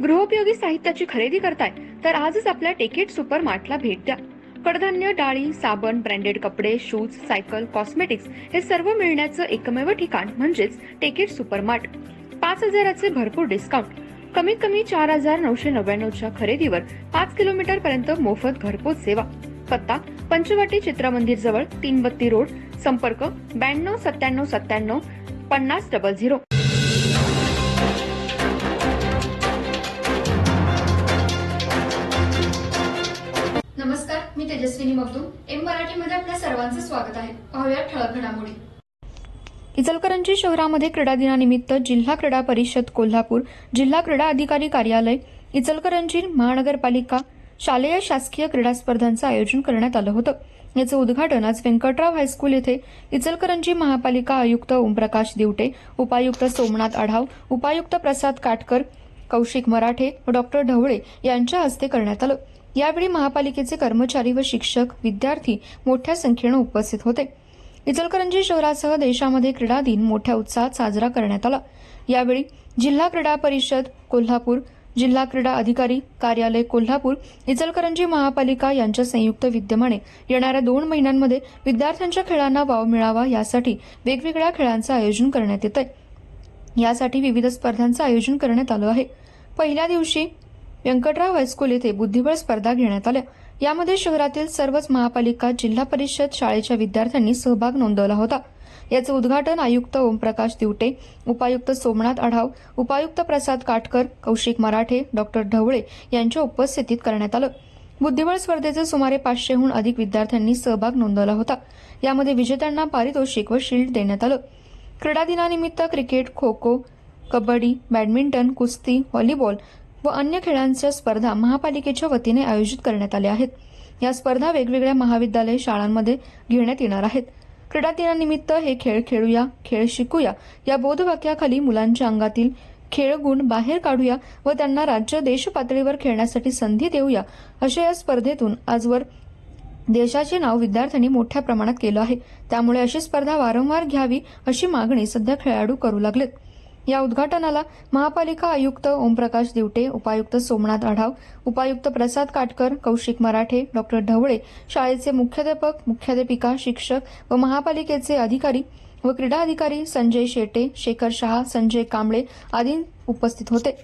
गृहोपयोगी साहित्याची खरेदी करताय तर आजच आपल्या टेकेट सुपर मार्टला भेट द्या. कडधान्य, डाळी, साबण, ब्रँडेड कपडे, शूज, सायकल, कॉस्मेटिक्स हे सर्व मिळण्याचं एकमेव ठिकाण म्हणजेच टेकेट सुपर मार्ट. 5,000चे भरपूर डिस्काउंट. कमीत कमी 4,999च्या खरेदीवर 5 किलोमीटर पर्यंत मोफत घरपोच सेवा. पत्ता पंचवटी चित्रमंदिर जवळ, 332 रोड. संपर्क 929797 5000. नमस्कार, मी तेजस्विनी मगदूम. एम मराठीमध्ये आपल्या सर्वांचं स्वागत आहे. पाहूया ठळक घडामोडी. इचलकरंजी शहरामध्ये क्रीडा दिनानिमित्त जिल्हा क्रीडा परिषद कोल्हापूर, जिल्हा क्रीडा अधिकारी कार्यालय, इचलकरंजी महानगरपालिका शालेय शासकीय क्रीडा स्पर्धांचं आयोजन करण्यात आलं होतं. याचं उद्घाटन आज व्यंकटराव हायस्कूल येथे इचलकरंजी महापालिका आयुक्त ओमप्रकाश दिवटे, उपायुक्त सोमनाथ आढाव, उपायुक्त प्रसाद काटकर, कौशिक मराठे व डॉक्टर ढवळे यांच्या हस्ते करण्यात आलं. यावेळी महापालिकेचे कर्मचारी व शिक्षक, विद्यार्थी मोठ्या संख्येनं उपस्थित होते. इचलकरंजी शहरासह देशामध्ये क्रीडा दिन मोठ्या उत्साहात साजरा करण्यात आला. यावेळी जिल्हा क्रीडा परिषद कोल्हापूर, जिल्हा क्रीडा अधिकारी कार्यालय कोल्हापूर, इचलकरंजी महापालिका यांच्या संयुक्त विद्यमाने येणाऱ्या 2 महिन्यांमध्ये विद्यार्थ्यांच्या खेळांना वाव मिळावा यासाठी वेगवेगळ्या खेळांचं आयोजन करण्यात येत आहे. यासाठी विविध स्पर्धांचं आयोजन करण्यात आलं आहे. पहिल्या दिवशी व्यंकटराव हायस्कूल येथे बुद्धिबळ स्पर्धा घेण्यात आल्या. यामध्ये शहरातील सर्वच महापालिका, जिल्हा परिषद शाळेच्या विद्यार्थ्यांनी सहभाग नोंदवला होता. याचं उद्घाटन आयुक्त ओमप्रकाश दिवटे, उपायुक्त सोमनाथ आढाव, उपायुक्त प्रसाद काटकर, कौशिक मराठे, डॉक्टर ढवळे यांच्या उपस्थितीत करण्यात आलं. बुद्धिबळ स्पर्धेचे सुमारे 500हून अधिक विद्यार्थ्यांनी सहभाग नोंदवला होता. यामध्ये विजेत्यांना पारितोषिक व शील्ड देण्यात आलं. क्रीडा दिनानिमित्त क्रिकेट, खो खो, कबड्डी, बॅडमिंटन, कुस्ती, व्हॉलीबॉल व अन्य खेळांच्या स्पर्धा महापालिकेच्या वतीने आयोजित करण्यात आल्या आहेत. या स्पर्धा वेगवेगळ्या महाविद्यालय, शाळांमध्ये घेण्यात येणार आहेत. क्रीडा दिनानिमित्त हे खेळ खेळूया, खेळ शिकूया या बोधवाक्याखाली मुलांच्या अंगातील खेळगुण बाहेर काढूया व त्यांना राज्य, देश पातळीवर खेळण्यासाठी संधी देऊया, अशा या स्पर्धेतून आजवर देशाचे नाव विद्यार्थ्यांनी मोठ्या प्रमाणात केलं आहे. त्यामुळे अशी स्पर्धा वारंवार घ्यावी अशी मागणी सध्या खेळाडू करू लागलेत. या उद्घाटनाला महापालिका आयुक्त ओमप्रकाश दिवटे, उपायुक्त सोमनाथ आढाव, उपायुक्त प्रसाद काटकर, कौशिक मराठे, डॉक्टर ढवळे, शाळेचे मुख्याध्यापक, मुख्याध्यापिका, शिक्षक व महापालिकेचे अधिकारी व क्रीडा अधिकारी संजय शेटे, शेखर शहा, संजय कांबळे आदी उपस्थित होते.